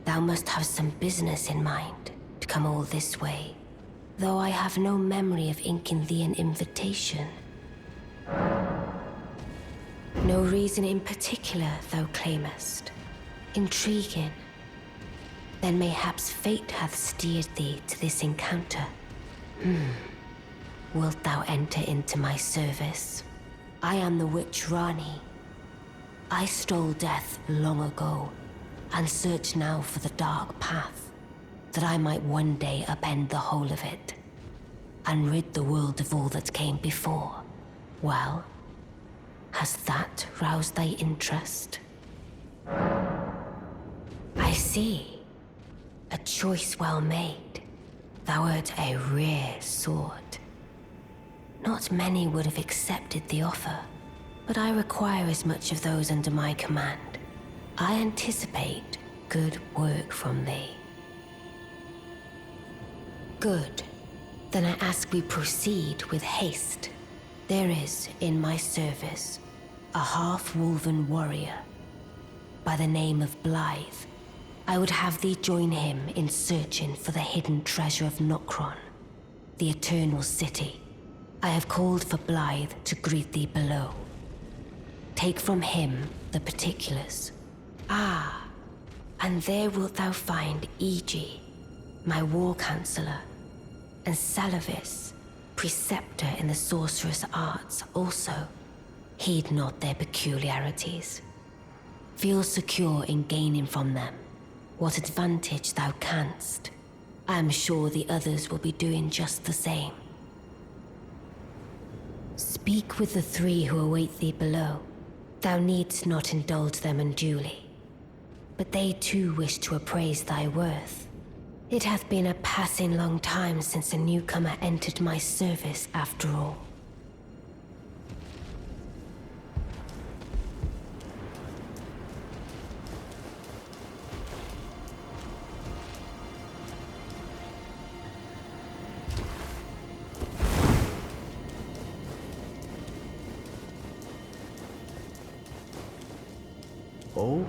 Thou must have some business in mind to come all this way, though I have no memory of inking thee an invitation. No reason in particular thou claimest. Intriguing. Then mayhaps fate hath steered thee to this encounter. Wilt thou enter into my service? I am the witch Rani. I stole death long ago, and search now for the dark path, that I might one day upend the whole of it, and rid the world of all that came before. Well, has that roused thy interest? I see. A choice well made. Thou art a rare sword. Not many would have accepted the offer, but I require as much of those under my command. I anticipate good work from thee. Good. Then I ask we proceed with haste. There is, in my service, a half-wolven warrior by the name of Blythe. I would have thee join him in searching for the hidden treasure of Nokron, the Eternal City. I have called for Blythe to greet thee below. Take from him the particulars. Ah, and there wilt thou find EG, my war counselor, and Salavis, preceptor in the sorcerous arts also. Heed not their peculiarities. Feel secure in gaining from them what advantage thou canst. I am sure the others will be doing just the same. Speak with the three who await thee below. Thou needst not indulge them unduly, but they too wish to appraise thy worth. It hath been a passing long time since a newcomer entered my service, after all. Oh,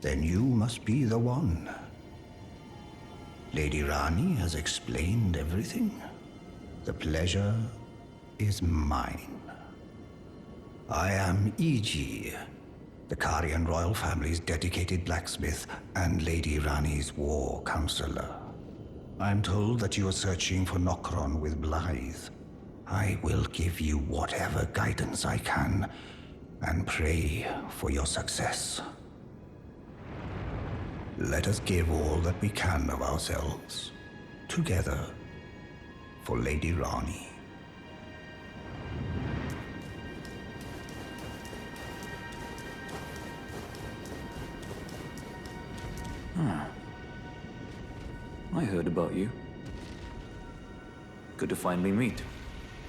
then you must be the one. Lady Rani has explained everything. The pleasure is mine. I am EG, the Karian royal family's dedicated blacksmith and Lady Rani's war counselor. I'm told that you are searching for Nokron with Blythe. I will give you whatever guidance I can, and pray for your success. Let us give all that we can of ourselves, together, for Lady Rani. I heard about you. Good to finally meet.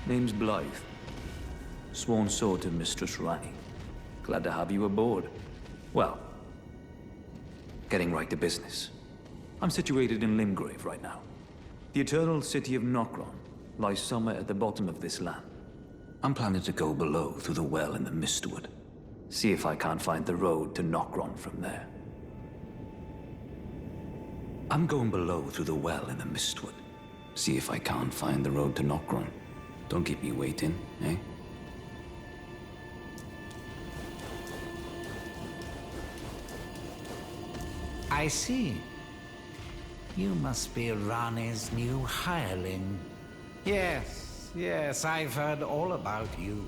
Name's Blythe. Sworn sword to Mistress Rani. Glad to have you aboard. Well, getting right to business. I'm situated in Limgrave right now. The eternal city of Nokron lies somewhere at the bottom of this land. I'm planning to go below through the well in the Mistwood. See if I can't find the road to Nokron from there. I'm going below through the well in the Mistwood. See if I can't find the road to Nokron. Don't keep me waiting, eh? I see. You must be Rani's new hireling. Yes, I've heard all about you.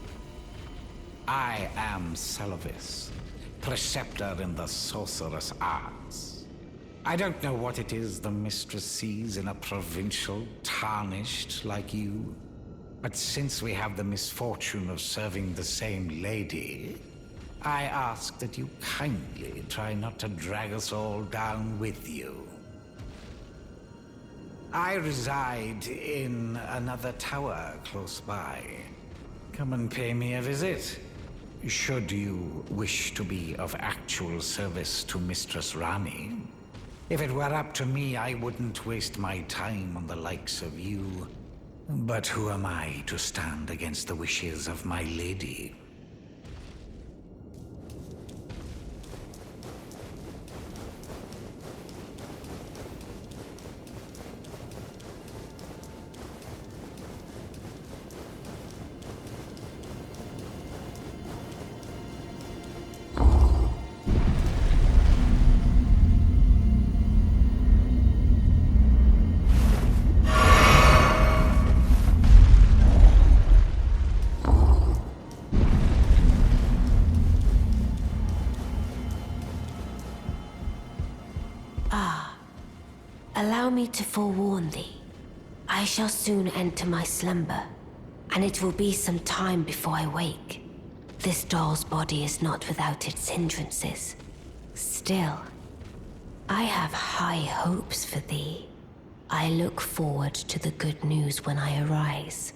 I am Salavis, preceptor in the sorcerous arts. I don't know what it is the mistress sees in a provincial tarnished like you, but since we have the misfortune of serving the same lady, I ask that you kindly try not to drag us all down with you. I reside in another tower close by. Come and pay me a visit, should you wish to be of actual service to Mistress Rani. If it were up to me, I wouldn't waste my time on the likes of you. But who am I to stand against the wishes of my lady? Allow me to forewarn thee. I shall soon enter my slumber, and it will be some time before I wake. This doll's body is not without its hindrances. Still, I have high hopes for thee. I look forward to the good news when I arise.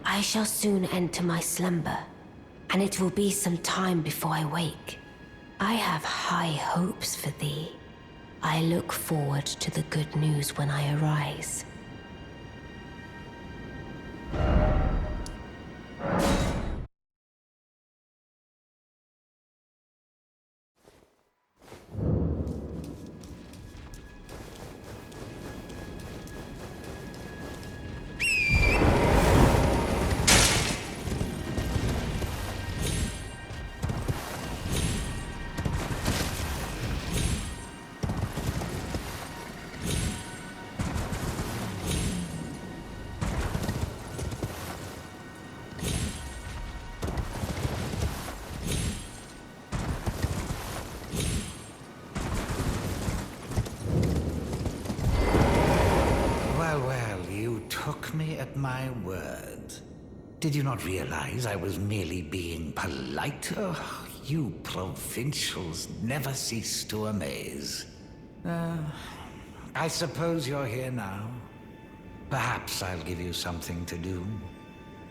I shall soon enter my slumber, and it will be some time before I wake. I have high hopes for thee. I look forward to the good news when I arise. Took me at my word. Did you not realize I was merely being polite? Oh, you provincials never cease to amaze. I suppose you're here now. Perhaps I'll give you something to do.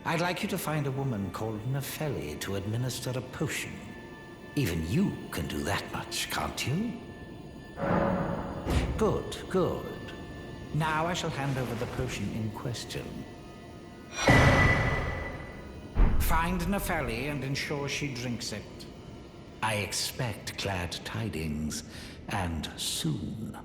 I'd like you to find a woman called Nefeli to administer a potion. Even you can do that much, can't you? Good, good. Now I shall hand over the potion in question. Find Nefeli and ensure she drinks it. I expect glad tidings, and soon.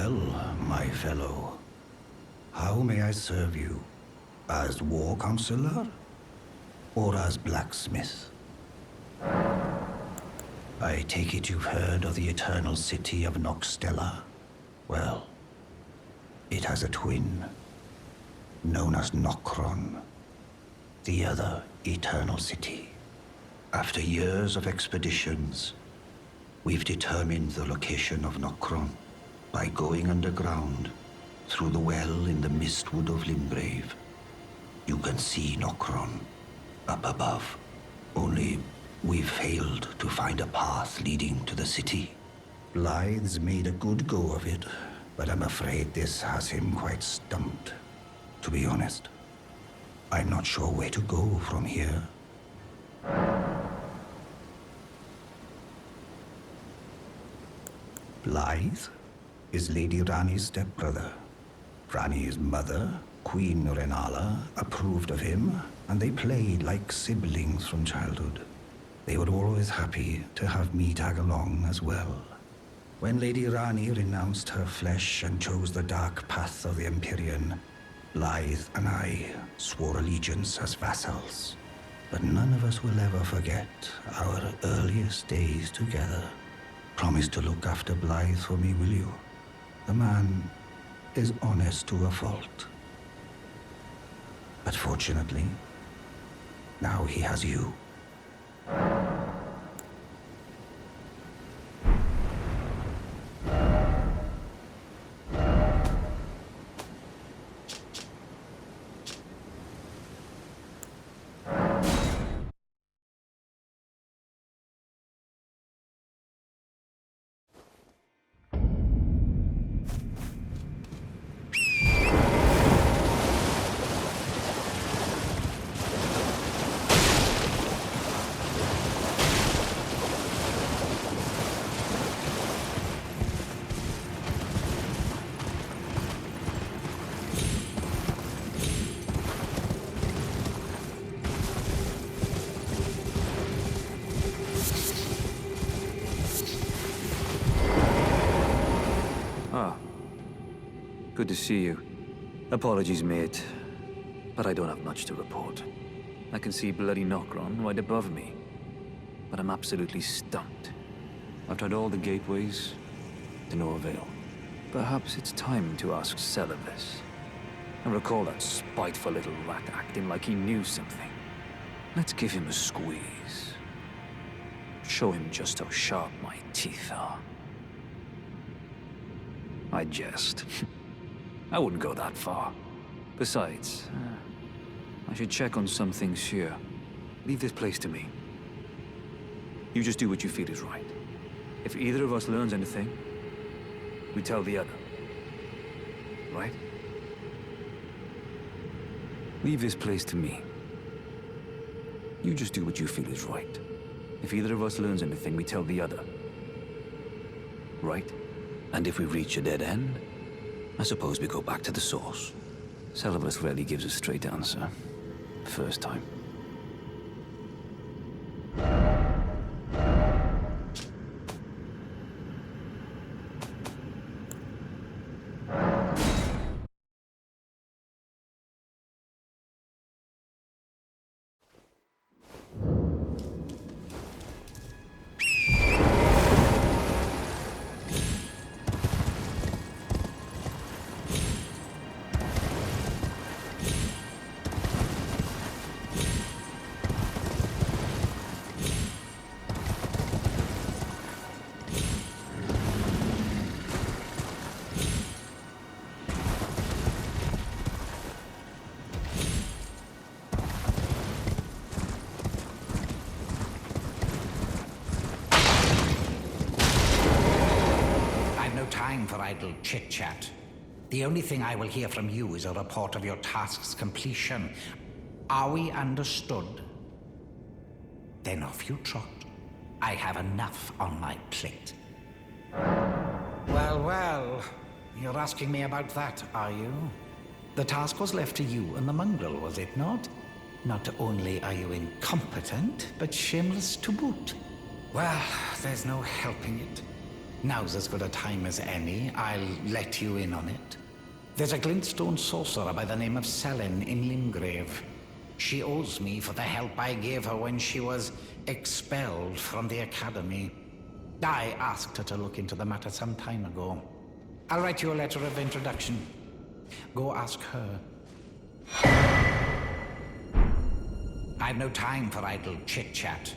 Well, my fellow, how may I serve you? As war counselor? Or as blacksmith? I take it you've heard of the eternal city of Noxtella? Well, it has a twin, known as Nokron, the other eternal city. After years of expeditions, we've determined the location of Nokron by going underground through the well in the Mistwood of Limgrave. You can see Nokron up above. Only we've failed to find a path leading to the city. Blythe's made a good go of it, but I'm afraid this has him quite stumped. To be honest, I'm not sure where to go from here. Blythe is Lady Rani's stepbrother. Rani's mother, Queen Renala, approved of him, and they played like siblings from childhood. They were always happy to have me tag along as well. When Lady Rani renounced her flesh and chose the dark path of the Empyrean, Blythe and I swore allegiance as vassals. But none of us will ever forget our earliest days together. Promise to look after Blythe for me, will you? The man is honest to a fault. But fortunately, now he has you. Good to see you. Apologies, mate, but I don't have much to report. I can see bloody Nokron right above me, but I'm absolutely stumped. I've tried all the gateways, to no avail. Perhaps it's time to ask Celevis. I recall that spiteful little rat acting like he knew something. Let's give him a squeeze. Show him just how sharp my teeth are. I jest. I wouldn't go that far. Besides, I should check on some things here. Leave this place to me. You just do what you feel is right. If either of us learns anything, we tell the other. Right? Leave this place to me. You just do what you feel is right. If either of us learns anything, we tell the other. Right? And if we reach a dead end, I suppose we go back to the source. Celevis rarely gives a straight answer. First time. For idle chit-chat. The only thing I will hear from you is a report of your task's completion. Are we understood? Then off you trot. I have enough on my plate. Well, well. You're asking me about that, are you? The task was left to you and the mongrel, was it not? Not only are you incompetent, but shameless to boot. Well, there's no helping it. Now's as good a time as any. I'll let you in on it. There's a glintstone sorcerer by the name of Selene in Limgrave. She owes me for the help I gave her when she was expelled from the academy. I asked her to look into the matter some time ago. I'll write you a letter of introduction. Go ask her. I've no time for idle chit-chat.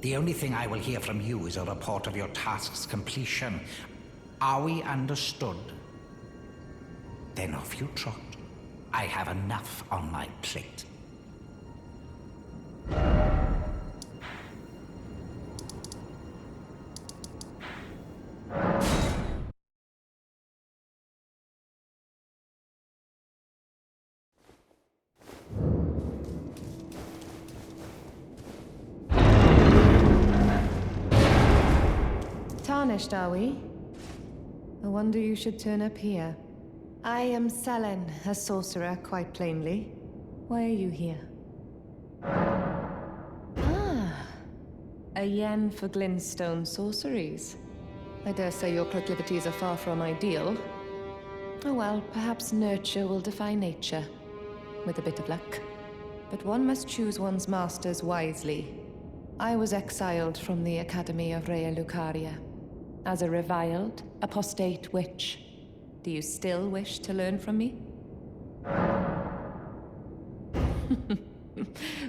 The only thing I will hear from you is a report of your task's completion. Are we understood? Then off you trot. I have enough on my plate. Tarnished, are we? I wonder you should turn up here. I am Selene, a sorcerer, quite plainly. Why are you here? Ah, a yen for glintstone sorceries. I dare say your proclivities are far from ideal. Oh well, perhaps nurture will defy nature, with a bit of luck. But one must choose one's masters wisely. I was exiled from the Academy of Rea Lucaria as a reviled, apostate witch. Do you still wish to learn from me?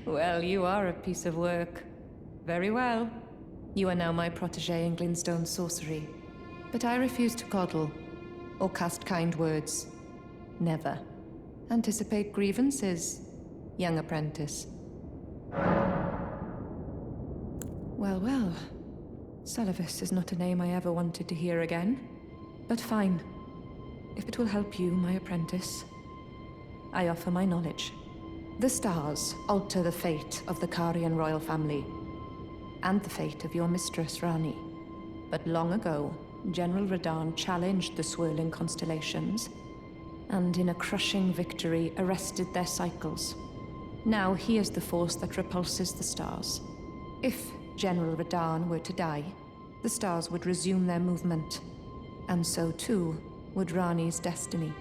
Well, you are a piece of work. Very well. You are now my protégé in glintstone sorcery. But I refuse to coddle, or cast kind words. Never. Anticipate grievances, young apprentice. Well, well. Salavis is not a name I ever wanted to hear again. But fine. If it will help you, my apprentice, I offer my knowledge. The stars alter the fate of the Carian royal family, and the fate of your mistress, Rani. But long ago, General Radahn challenged the swirling constellations, and in a crushing victory arrested their cycles. Now he is the force that repulses the stars. If General Radahn were to die, the stars would resume their movement, and so too would Rani's destiny.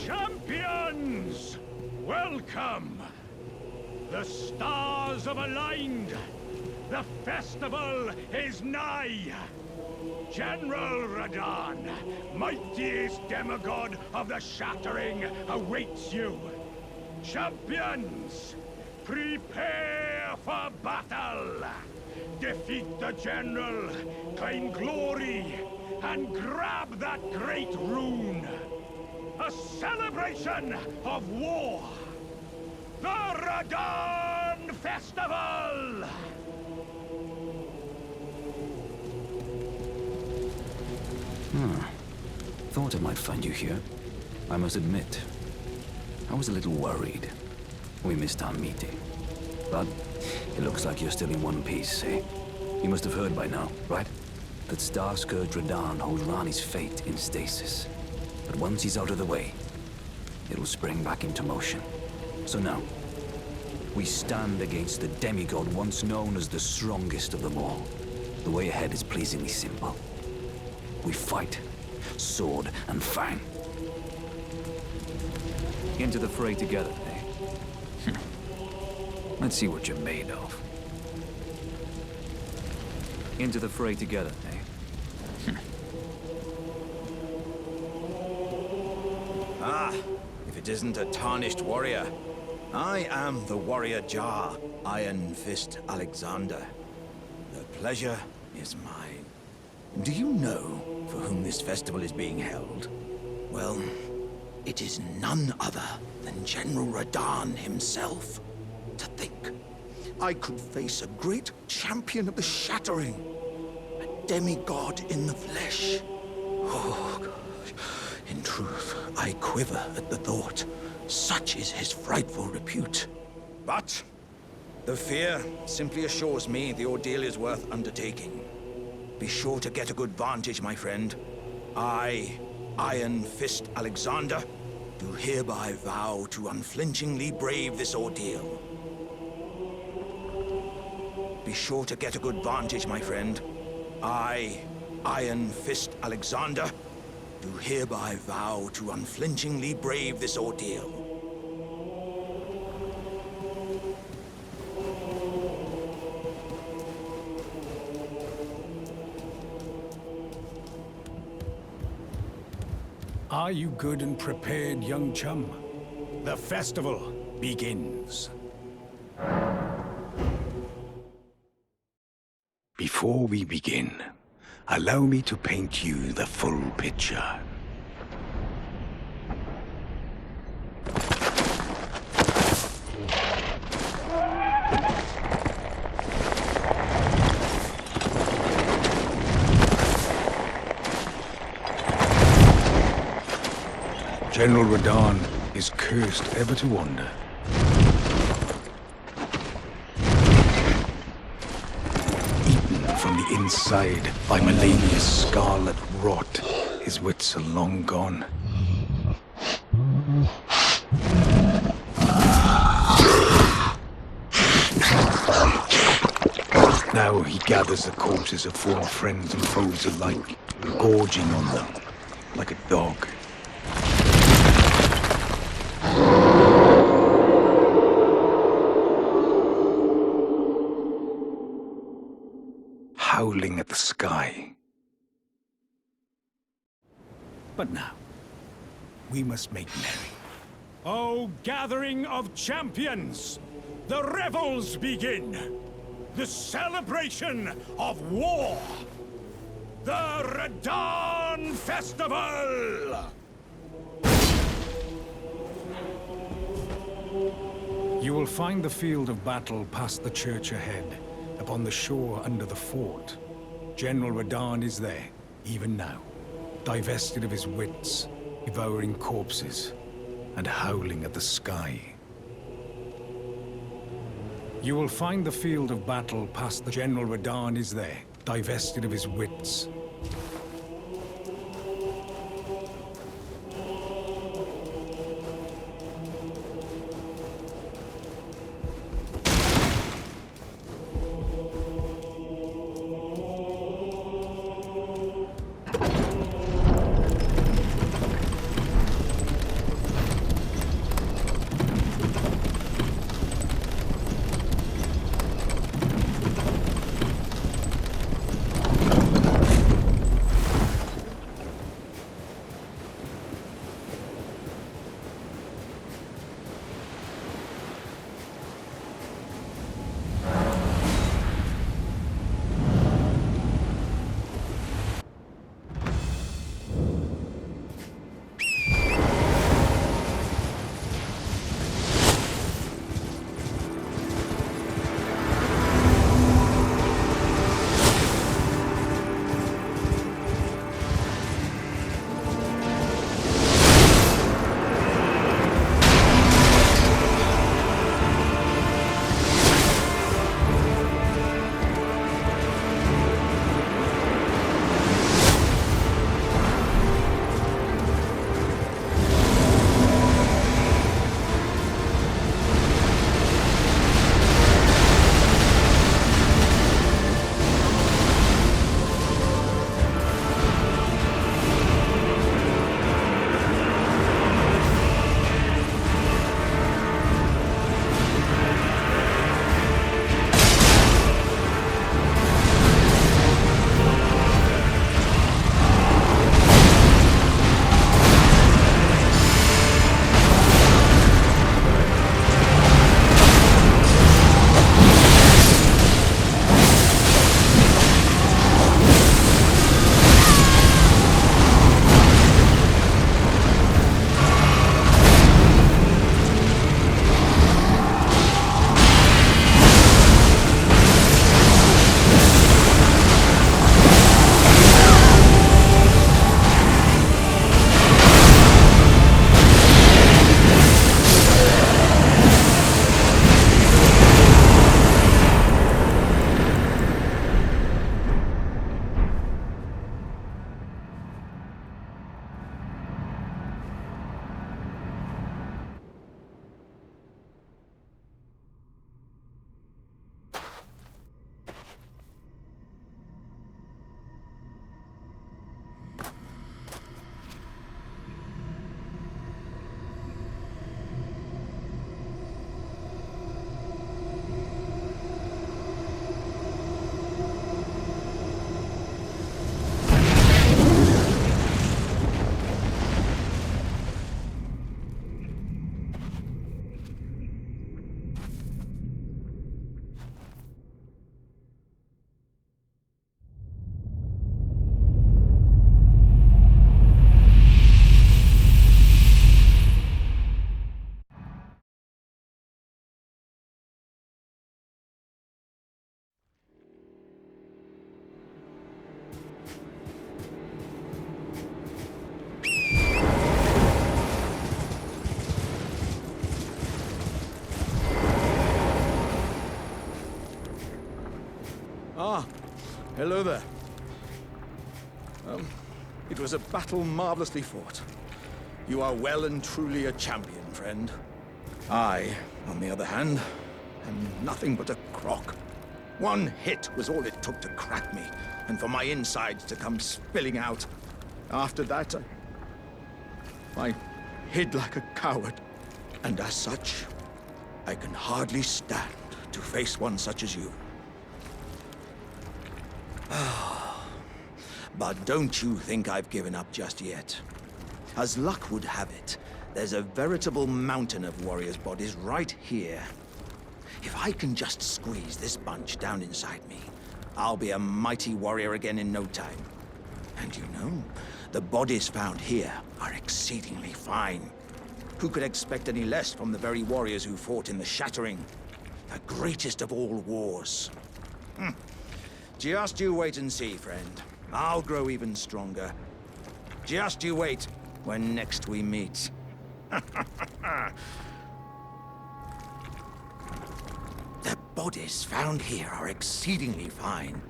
Champions! Welcome! The stars have aligned! The festival is nigh! General Radahn, mightiest demigod of the Shattering, awaits you! Champions! Prepare for battle! Defeat the General, claim glory, and grab that great rune! A celebration of war! The Radahn Festival! Thought I might find you here. I must admit, I was a little worried. We missed our meeting. But it looks like you're still in one piece, eh? You must have heard by now, right? That Star-Scourge Radahn holds Rani's fate in stasis. But once he's out of the way, it'll spring back into motion. So now, we stand against the demigod once known as the strongest of them all. The way ahead is pleasingly simple. We fight, sword and fang. Into the fray together, eh? Let's see what you're made of. Into the fray together, eh? Ah, if it isn't a tarnished warrior. I am the warrior Jar, Iron Fist Alexander. The pleasure is mine. Do you know for whom this festival is being held? Well, it is none other than General Radahn himself. To think, I could face a great champion of the Shattering, a demigod in the flesh. Oh, gosh. In truth, I quiver at the thought. Such is his frightful repute. But the fear simply assures me the ordeal is worth undertaking. Be sure to get a good vantage, my friend. I, Iron Fist Alexander, do hereby vow to unflinchingly brave this ordeal. Be sure to get a good vantage, my friend. I, Iron Fist Alexander, do hereby vow to unflinchingly brave this ordeal. Are you good and prepared, young chum? The festival begins. Before we begin, allow me to paint you the full picture. General Radahn is cursed ever to wander. Eaten from the inside by Melania's scarlet rot, his wits are long gone. Now he gathers the corpses of former friends and foes alike, gorging on them like a dog. Howling at the sky. But now, we must make merry. O gathering of champions! The revels begin! The celebration of war! The Radahn Festival! You will find the field of battle past the church ahead. Upon the shore under the fort. General Radahn is there, even now, divested of his wits, devouring corpses, and howling at the sky. You will find the field of battle past the General Radahn is there, divested of his wits. Ah, hello there. It was a battle marvelously fought. You are well and truly a champion, friend. I, on the other hand, am nothing but a crock. One hit was all it took to crack me, and for my insides to come spilling out. After that, I hid like a coward. And as such, I can hardly stand to face one such as you. But don't you think I've given up just yet. As luck would have it, there's a veritable mountain of warriors' bodies right here. If I can just squeeze this bunch down inside me, I'll be a mighty warrior again in no time. And you know, the bodies found here are exceedingly fine. Who could expect any less from the very warriors who fought in the Shattering? The greatest of all wars. Just you wait and see, friend. I'll grow even stronger. Just you wait when next we meet. The bodies found here are exceedingly fine.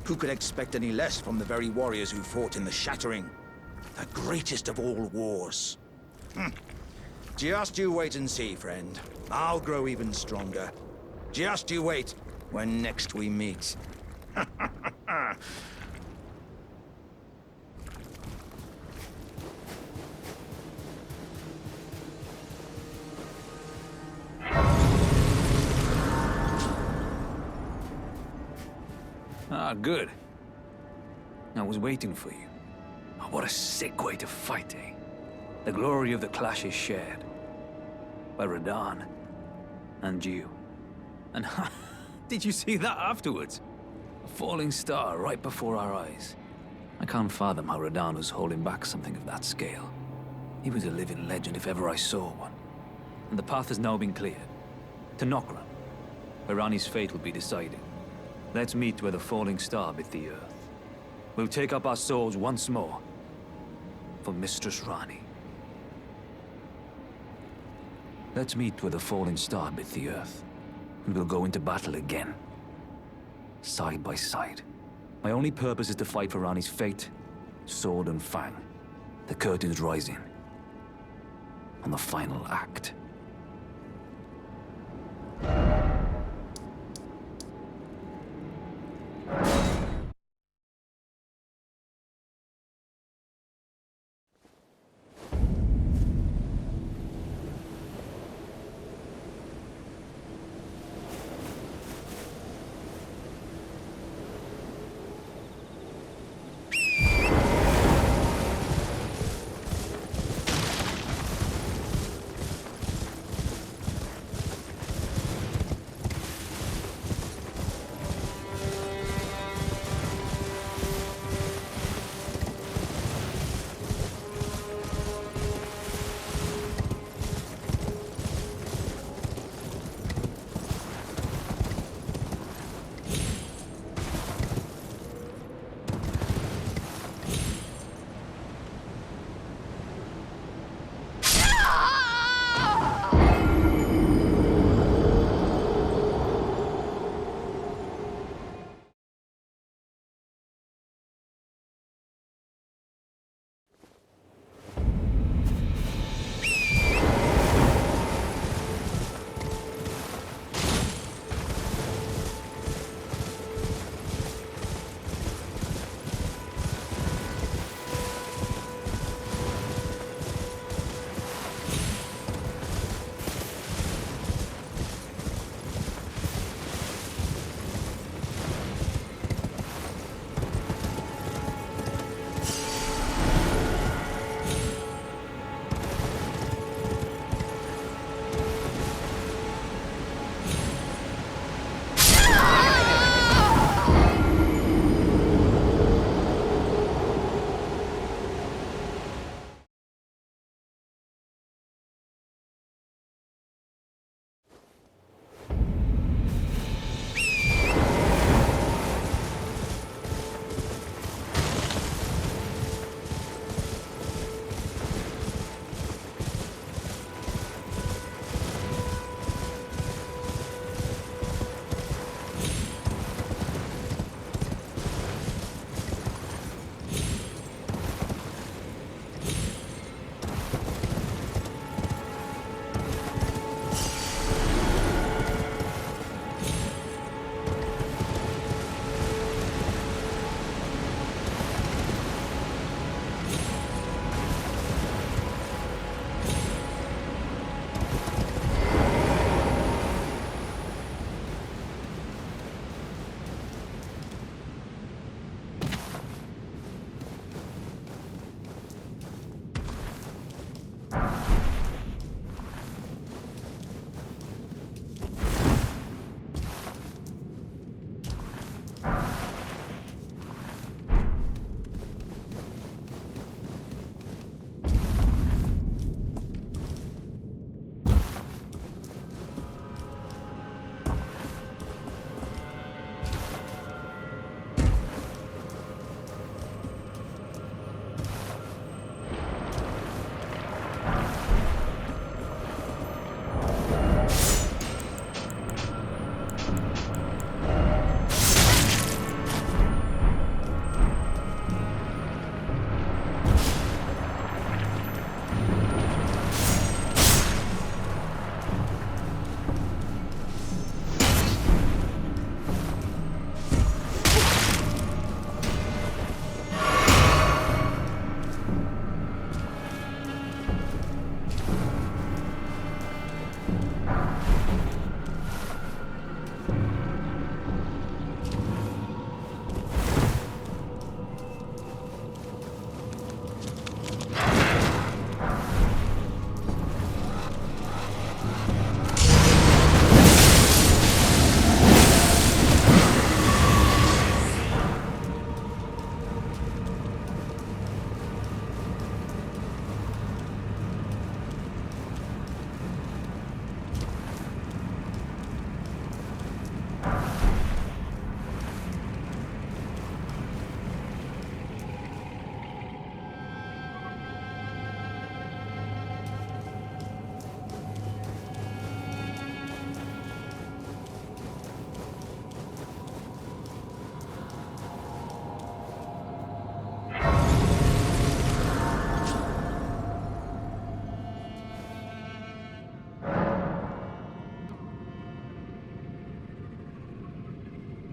Who could expect any less from the very warriors who fought in the Shattering? The greatest of all wars. Just you wait and see, friend. I'll grow even stronger. Just you wait when next we meet. Ah, good. I was waiting for you. Oh, what a sick way to fight, eh? The glory of the clash is shared. By Radahn and you. And did you see that afterwards? A falling star right before our eyes. I can't fathom how Radahn was holding back something of that scale. He was a living legend if ever I saw one. And the path has now been cleared. To Nokran, where Ranni's fate will be decided. Let's meet where the falling star bit the earth. We'll take up our swords once more for Mistress Ranni. Let's meet where the falling star bit the earth, and we'll go into battle again. Side by side. My only purpose is to fight for Ranni's fate, sword and fang. The curtain's rising on the final act.